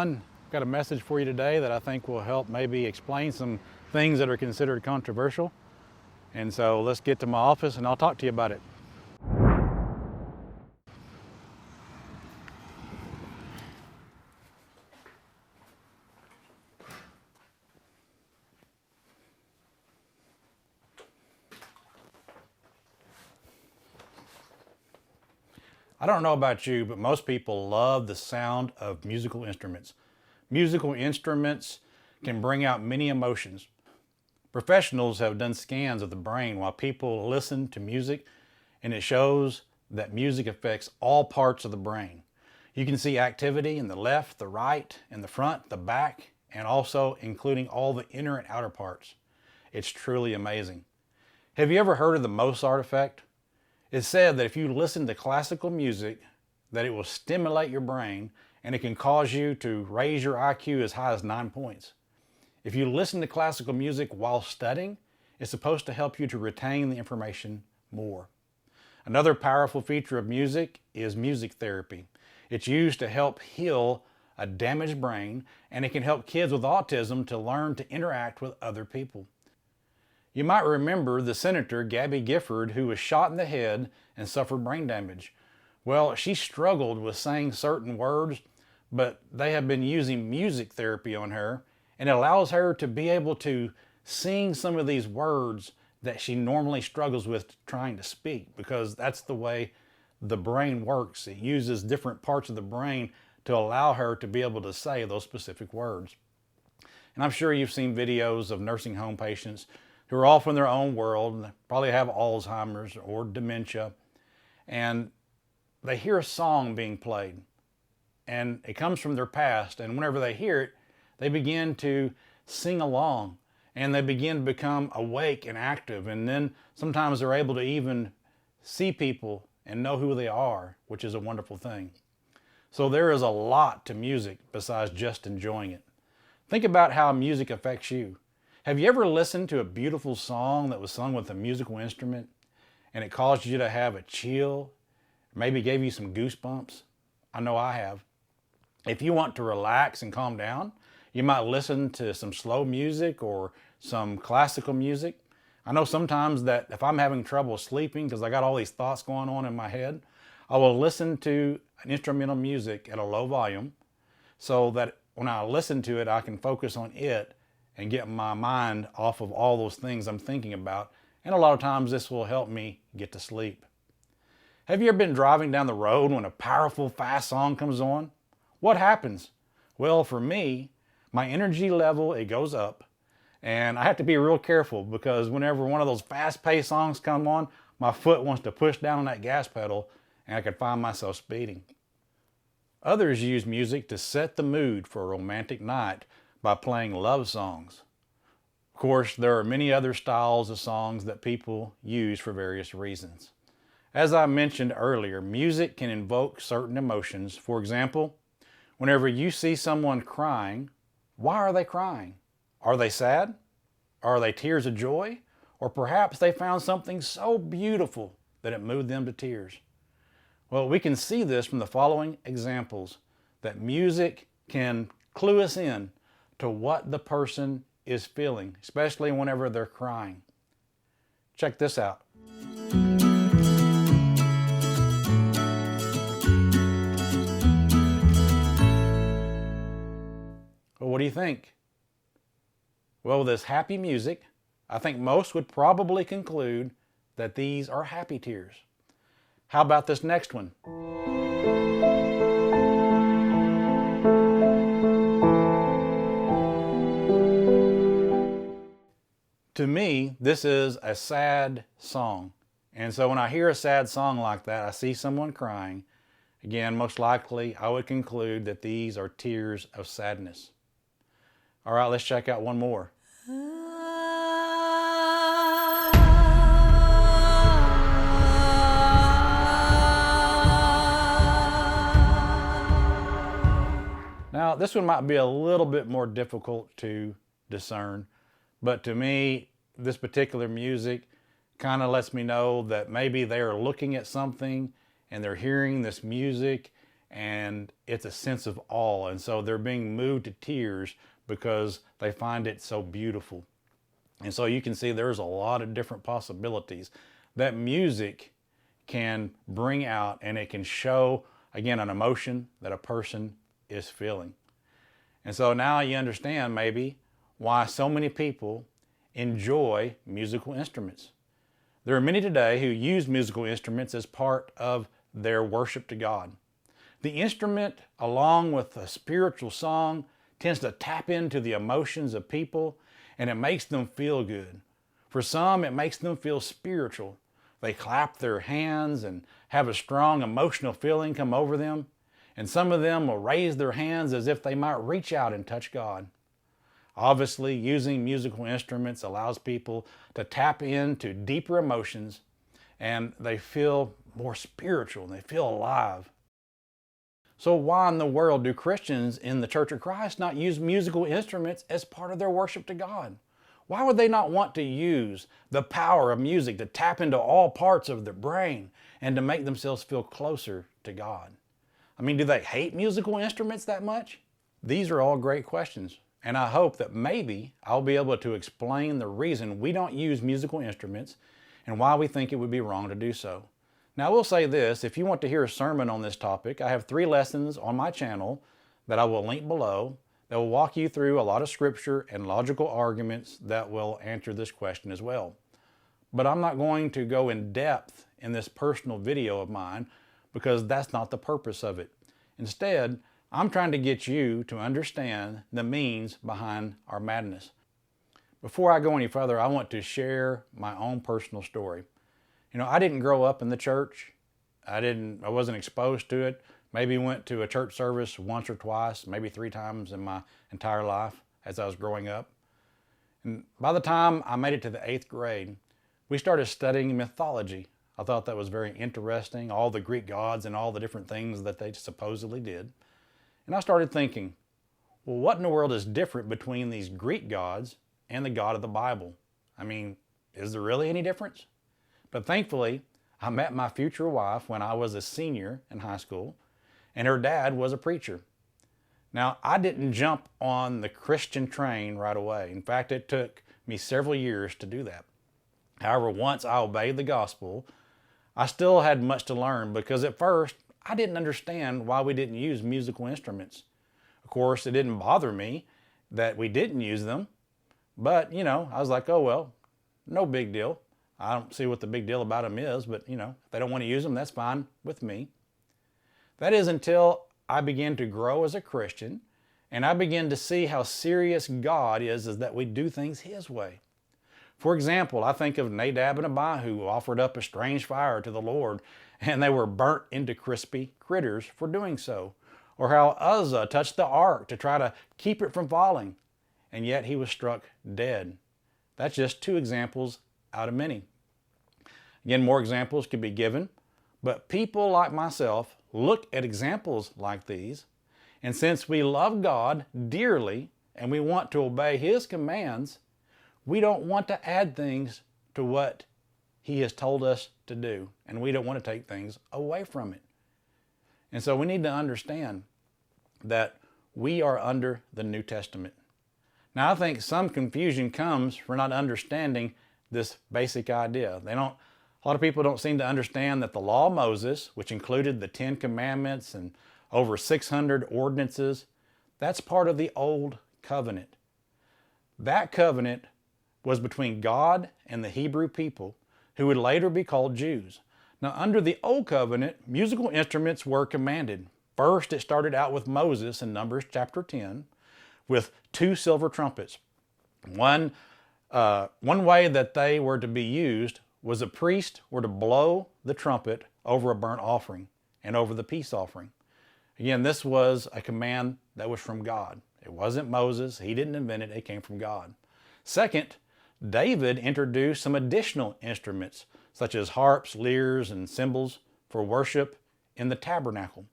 everyone. I've got a message for you today that I think will help maybe explain some things that are considered controversial. And so let's get to my office and I'll talk to you about it. I don't know about you, but most people love the sound of musical instruments. Musical instruments can bring out many emotions. Professionals have done scans of the brain while people listen to music, and it shows that music affects all parts of the brain. You can see activity in the left, the right, and the front, the back, and also including all the inner and outer parts. It's truly amazing. Have you ever heard of the Mozart effect? It's said that if you listen to classical music, that it will stimulate your brain and it can cause you to raise your IQ as high as 9 points. If you listen to classical music while studying, it's supposed to help you to retain the information more. Another powerful feature of music is music therapy. It's used to help heal a damaged brain, and it can help kids with autism to learn to interact with other people. You might remember the Senator Gabby Gifford, who was shot in the head and suffered brain damage. Well, she struggled with saying certain words, but they have been using music therapy on her, and it allows her to be able to sing some of these words that she normally struggles with trying to speak, because that's the way the brain works. It uses different parts of the brain to allow her to be able to say those specific words. And I'm sure you've seen videos of nursing home patients who are off in their own world, probably have Alzheimer's or dementia, and they hear a song being played, and it comes from their past, and whenever they hear it, they begin to sing along, and they begin to become awake and active, and then sometimes they're able to even see people and know who they are, which is a wonderful thing. So there is a lot to music besides just enjoying it. Think about how music affects you. Have you ever listened to a beautiful song that was sung with a musical instrument and it caused you to have a chill, maybe gave you some goosebumps? I know I have. If you want to relax and calm down, you might listen to some slow music or some classical music. I know sometimes that if I'm having trouble sleeping because I got all these thoughts going on in my head, I will listen to an instrumental music at a low volume so that when I listen to it, I can focus on it and get my mind off of all those things I'm thinking about. And a lot of times this will help me get to sleep. Have you ever been driving down the road when a powerful, fast song comes on? What happens? Well, for me, my energy level, it goes up. And I have to be real careful because whenever one of those fast-paced songs come on, my foot wants to push down on that gas pedal and I could find myself speeding. Others use music to set the mood for a romantic night by playing love songs. Of course, there are many other styles of songs that people use for various reasons. As I mentioned earlier, music can invoke certain emotions. For example, whenever you see someone crying, why are they crying? Are they sad? Are they tears of joy? Or perhaps they found something so beautiful that it moved them to tears. Well, we can see this from the following examples, that music can clue us in to what the person is feeling, especially whenever they're crying. Check this out. Well, what do you think? Well, with this happy music, I think most would probably conclude that these are happy tears. How about this next one? To me, this is a sad song. And so when I hear a sad song like that, I see someone crying. Again, most likely, I would conclude that these are tears of sadness. All right, let's check out one more. Now, this one might be a little bit more difficult to discern, but to me, this particular music kind of lets me know that maybe they are looking at something and they're hearing this music and it's a sense of awe. And so they're being moved to tears because they find it so beautiful. And so you can see there's a lot of different possibilities that music can bring out, and it can show, again, an emotion that a person is feeling. And so now you understand maybe why so many people enjoy musical instruments. There are many today who use musical instruments as part of their worship to God. The instrument, along with a spiritual song, tends to tap into the emotions of people, and it makes them feel good. For some, it makes them feel spiritual. They clap their hands and have a strong emotional feeling come over them. And some of them will raise their hands as if they might reach out and touch God. Obviously, using musical instruments allows people to tap into deeper emotions, and they feel more spiritual and they feel alive. So why in the world do Christians in the Church of Christ not use musical instruments as part of their worship to God? Why would they not want to use the power of music to tap into all parts of their brain and to make themselves feel closer to God? I mean, do they hate musical instruments that much? These are all great questions, and I hope that maybe I'll be able to explain the reason we don't use musical instruments and why we think it would be wrong to do so. Now, I will say this, if you want to hear a sermon on this topic, I have 3 lessons on my channel that I will link below that will walk you through a lot of scripture and logical arguments that will answer this question as well. But I'm not going to go in depth in this personal video of mine because that's not the purpose of it. Instead, I'm trying to get you to understand the means behind our madness. Before I go any further, I want to share my own personal story. You know, I didn't grow up in the church. I wasn't exposed to it. Maybe went to a church service once or twice, maybe 3 times in my entire life as I was growing up. And by the time I made it to the 8th grade, we started studying mythology. I thought that was very interesting, all the Greek gods and all the different things that they supposedly did. And I started thinking, well, what in the world is different between these Greek gods and the God of the Bible? I mean, is there really any difference? But thankfully, I met my future wife when I was a senior in high school, and her dad was a preacher. Now, I didn't jump on the Christian train right away. In fact, it took me several years to do that. However, once I obeyed the gospel, I still had much to learn because at first, I didn't understand why we didn't use musical instruments. Of course, it didn't bother me that we didn't use them, but, I was like, oh, well, no big deal. I don't see what the big deal about them is, but, if they don't want to use them, that's fine with me. That is until I began to grow as a Christian, and I began to see how serious God is that we do things His way. For example, I think of Nadab and Abihu who offered up a strange fire to the Lord, and they were burnt into crispy critters for doing so. Or how Uzzah touched the ark to try to keep it from falling, and yet he was struck dead. That's just 2 examples out of many. Again, more examples could be given, but people like myself look at examples like these, and since we love God dearly and we want to obey His commands, we don't want to add things to what He has told us to do, and we don't want to take things away from it. And so we need to understand that we are under the New Testament. Now, I think some confusion comes from not understanding this basic idea. A lot of people don't seem to understand that the law of Moses, which included the 10 commandments and over 600 ordinances, that's part of the Old Covenant. That covenant was between God and the Hebrew people, who would later be called Jews. Now, under the Old Covenant, musical instruments were commanded. First, it started out with Moses in Numbers chapter 10 with 2 silver trumpets. One way that they were to be used was a priest were to blow the trumpet over a burnt offering and over the peace offering. Again, this was a command that was from God. It wasn't Moses. He didn't invent it. It came from God. Second, David introduced some additional instruments, such as harps, lyres, and cymbals for worship in the tabernacle.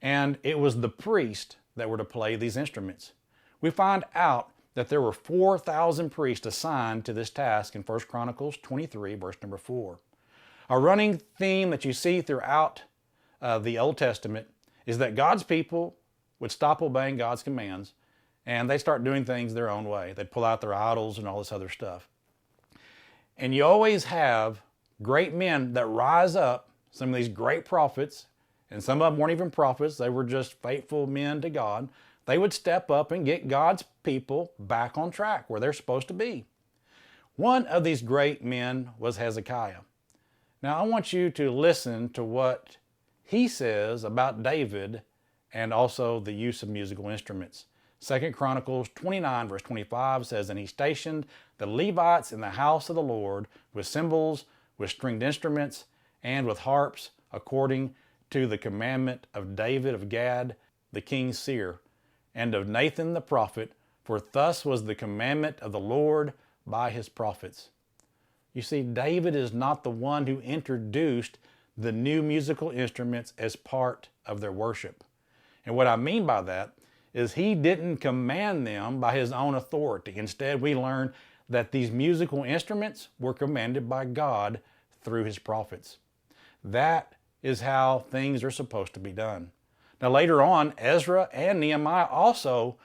And it was the priest that were to play these instruments. We find out that there were 4,000 priests assigned to this task in 1 Chronicles 23, verse number 4. A running theme that you see throughout the Old Testament is that God's people would stop obeying God's commands and they start doing things their own way. They'd pull out their idols and all this other stuff. And you always have great men that rise up, some of these great prophets, and some of them weren't even prophets, they were just faithful men to God. They would step up and get God's people back on track where they're supposed to be. One of these great men was Hezekiah. Now I want you to listen to what he says about David and also the use of musical instruments. 2 Chronicles 29 verse 25 says, "And he stationed the Levites in the house of the Lord with cymbals, with stringed instruments, and with harps, according to the commandment of David of Gad, the king's seer, and of Nathan the prophet, for thus was the commandment of the Lord by his prophets." You see, David is not the one who introduced the new musical instruments as part of their worship. And what I mean by that is he didn't command them by his own authority. Instead, we learn that these musical instruments were commanded by God through his prophets. That is how things are supposed to be done. Now later on, Ezra and Nehemiah also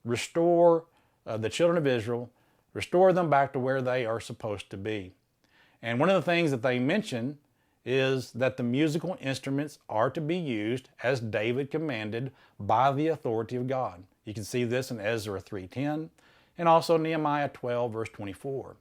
restore the children of Israel, restore them back to where they are supposed to be. And one of the things that they mention is that the musical instruments are to be used as David commanded by the authority of God. You can see this in Ezra 3:10 and also Nehemiah 12 verse 24.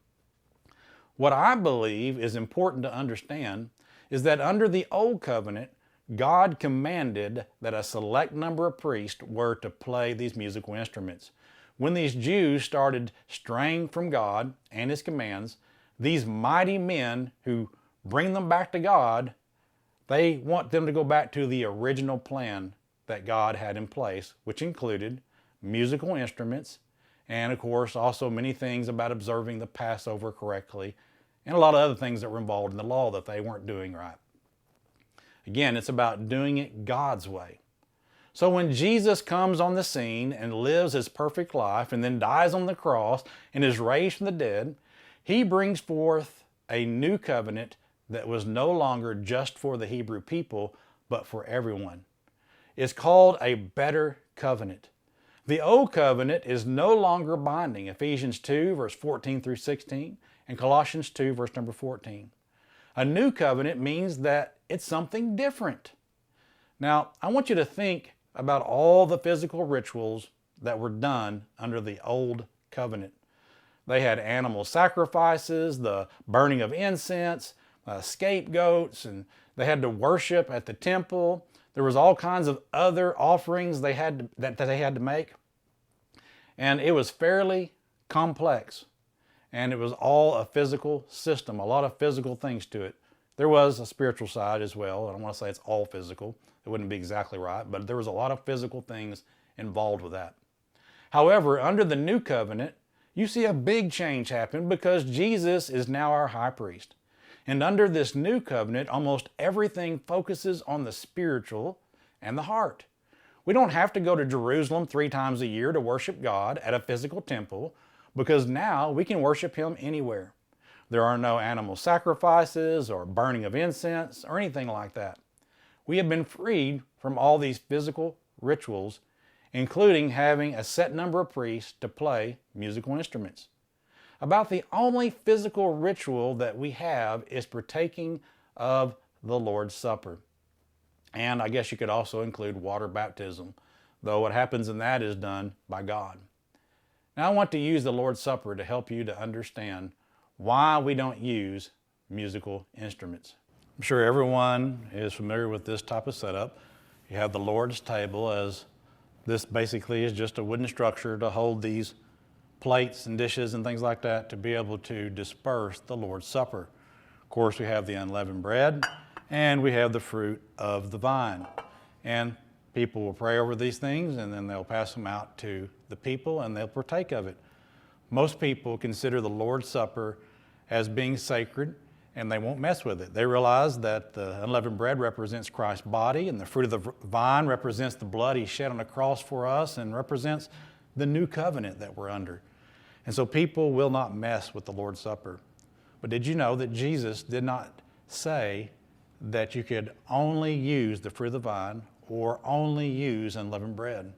What I believe is important to understand is that under the Old Covenant, God commanded that a select number of priests were to play these musical instruments. When these Jews started straying from God and his commands, these mighty men who bring them back to God, they want them to go back to the original plan that God had in place, which included musical instruments and, of course, also many things about observing the Passover correctly and a lot of other things that were involved in the law that they weren't doing right. Again, it's about doing it God's way. So when Jesus comes on the scene and lives his perfect life and then dies on the cross and is raised from the dead, he brings forth a new covenant that was no longer just for the Hebrew people, but for everyone. It's called a better covenant. The old covenant is no longer binding, Ephesians 2 verse 14 through 16 and Colossians 2 verse number 14. A new covenant means that it's something different. Now, I want you to think about all the physical rituals that were done under the old covenant. They had animal sacrifices, the burning of incense, scapegoats, and they had to worship at the temple. There was all kinds of other offerings that they had to make. And it was fairly complex. And it was all a physical system, a lot of physical things to it. There was a spiritual side as well. I don't want to say it's all physical. It wouldn't be exactly right, but there was a lot of physical things involved with that. However, under the new covenant, you see a big change happen because Jesus is now our high priest. And under this new covenant, almost everything focuses on the spiritual and the heart. We don't have to go to Jerusalem 3 times a year to worship God at a physical temple because now we can worship him anywhere. There are no animal sacrifices or burning of incense or anything like that. We have been freed from all these physical rituals, including having a set number of priests to play musical instruments. About the only physical ritual that we have is partaking of the Lord's Supper. And I guess you could also include water baptism, though what happens in that is done by God. Now I want to use the Lord's Supper to help you to understand why we don't use musical instruments. I'm sure everyone is familiar with this type of setup. You have the Lord's table, as this basically is just a wooden structure to hold these plates and dishes and things like that to be able to disperse the Lord's Supper. Of course, we have the unleavened bread and we have the fruit of the vine. And people will pray over these things and then they'll pass them out to the people and they'll partake of it. Most people consider the Lord's Supper as being sacred and they won't mess with it. They realize that the unleavened bread represents Christ's body and the fruit of the vine represents the blood he shed on the cross for us and represents the new covenant that we're under. And so people will not mess with the Lord's Supper. But did you know that Jesus did not say that you could only use the fruit of the vine or only use unleavened bread.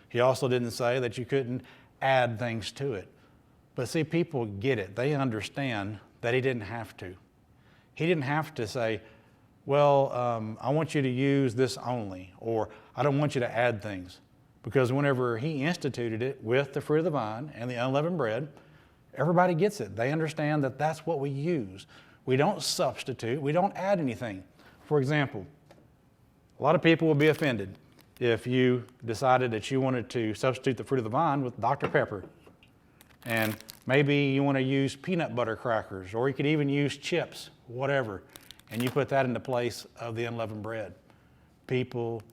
He also didn't say that you couldn't add things to it. But see, people get it. They understand that he didn't have to. He didn't have to say, well, I want you to use this only, or I don't want you to add things. Because whenever he instituted it with the fruit of the vine and the unleavened bread, everybody gets it. They understand that that's what we use. We don't substitute. We don't add anything. For example, a lot of people would be offended if you decided that you wanted to substitute the fruit of the vine with Dr. Pepper. And maybe you want to use peanut butter crackers, or you could even use chips, whatever, and you put that in the place of the unleavened bread. People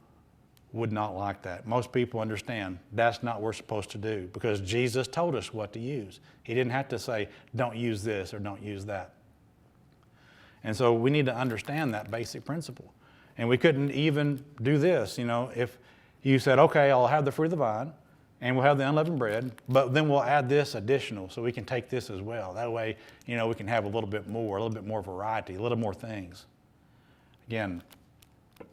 would not like that. Most people understand that's not what we're supposed to do, because Jesus told us what to use. He didn't have to say, don't use this or don't use that. And so we need to understand that basic principle. And we couldn't even do this, if you said, okay, I'll have the fruit of the vine and we'll have the unleavened bread, but then we'll add this additional so we can take this as well. That way, we can have a little bit more variety, a little more things. Again,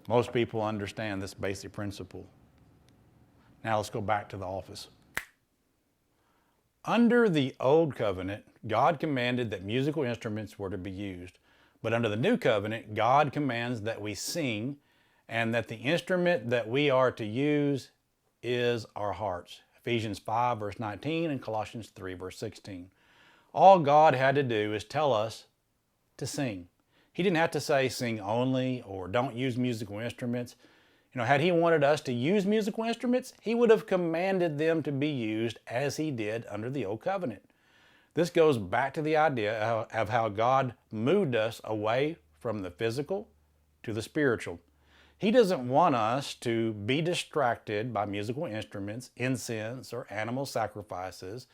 most people understand this basic principle. Now let's go back to the office. Under the Old Covenant, God commanded that musical instruments were to be used. But under the New Covenant, God commands that we sing, and that the instrument that we are to use is our hearts. Ephesians 5 verse 19 and Colossians 3 verse 16. All God had to do is tell us to sing. He didn't have to say sing only or don't use musical instruments. Had he wanted us to use musical instruments, he would have commanded them to be used as he did under the Old Covenant. This goes back to the idea of how God moved us away from the physical to the spiritual. He doesn't want us to be distracted by musical instruments, incense, or animal sacrifices.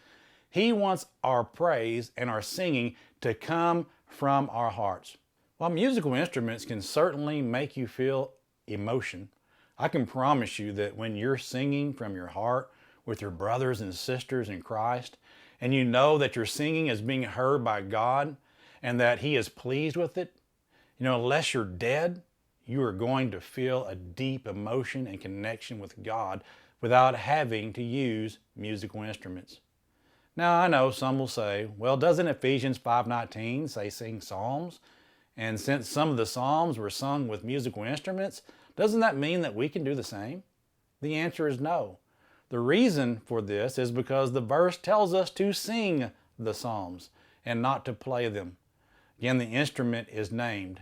He wants our praise and our singing to come from our hearts. While musical instruments can certainly make you feel emotion, I can promise you that when you're singing from your heart with your brothers and sisters in Christ, and you know that your singing is being heard by God and that he is pleased with it, unless you're dead, you are going to feel a deep emotion and connection with God without having to use musical instruments. Now, I know some will say, well, doesn't Ephesians 5:19 say sing psalms? And since some of the psalms were sung with musical instruments, doesn't that mean that we can do the same? The answer is no. The reason for this is because the verse tells us to sing the psalms and not to play them. Again, the instrument is named,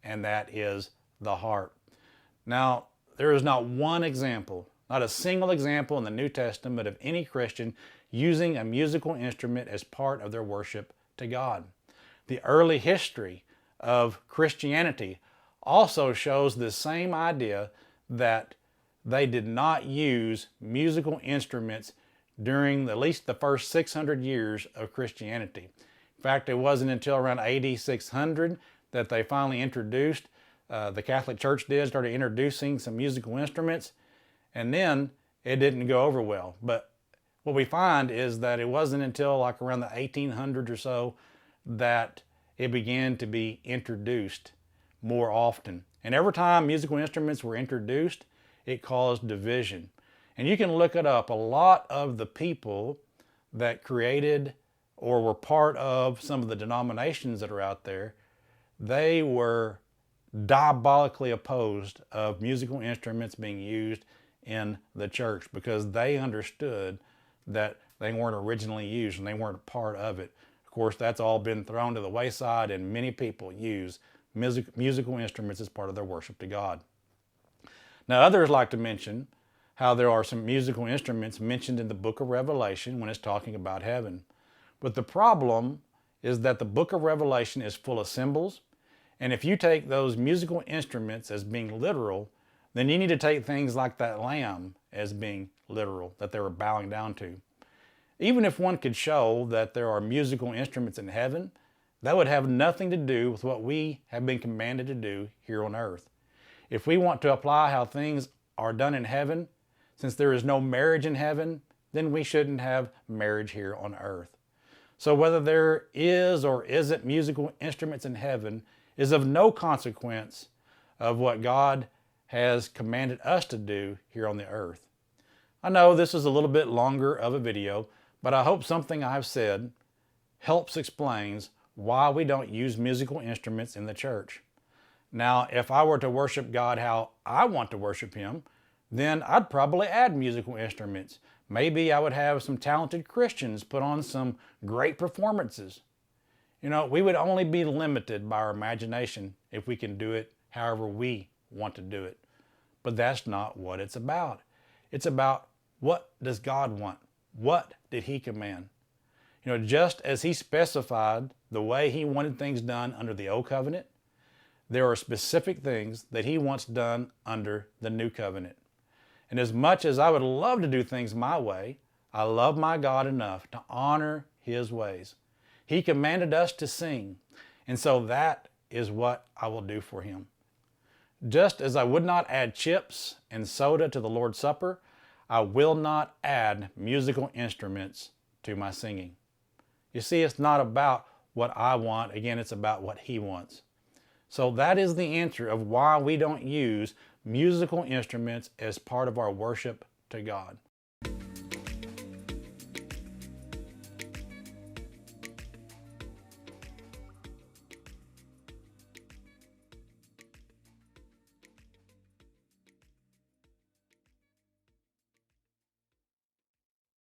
and that is the heart. Now, there is not one example, not a single example in the New Testament of any Christian using a musical instrument as part of their worship to God. The early history of Christianity also shows the same idea, that they did not use musical instruments during at least the first 600 years of Christianity. In fact, it wasn't until around AD 600 that they finally introduced, the Catholic Church started introducing some musical instruments, and then it didn't go over well. But what we find is that it wasn't until like around the 1800s or so that it began to be introduced more often. And every time musical instruments were introduced, it caused division. And you can look it up. A lot of the people that created or were part of some of the denominations that are out there, they were diabolically opposed of musical instruments being used in the church, because they understood that they weren't originally used and they weren't a part of it. Of course, that's all been thrown to the wayside, and many people use musical instruments as part of their worship to God. Now, others like to mention how there are some musical instruments mentioned in the book of Revelation when it's talking about heaven. But the problem is that the book of Revelation is full of symbols, and if you take those musical instruments as being literal, then you need to take things like that lamb as being literal, that they were bowing down to. Even if one could show that there are musical instruments in heaven, that would have nothing to do with what we have been commanded to do here on earth. If we want to apply how things are done in heaven, since there is no marriage in heaven, then we shouldn't have marriage here on earth. So whether there is or isn't musical instruments in heaven is of no consequence of what God has commanded us to do here on the earth. I know this is a little bit longer of a video, but I hope something I've said helps explains why we don't use musical instruments in the church. Now, if I were to worship God how I want to worship Him, then I'd probably add musical instruments. Maybe I would have some talented Christians put on some great performances. You know, we would only be limited by our imagination if we can do it however we want to do it. But that's not what it's about. It's about, what does God want? What did He command? You know, just as He specified the way He wanted things done under the Old Covenant, there are specific things that He wants done under the New Covenant. And as much as I would love to do things my way, I love my God enough to honor His ways. He commanded us to sing, and so that is what I will do for Him. Just as I would not add chips and soda to the Lord's Supper, I will not add musical instruments to my singing. You see, it's not about what I want. Again, it's about what He wants. So that is the answer of why we don't use musical instruments as part of our worship to God.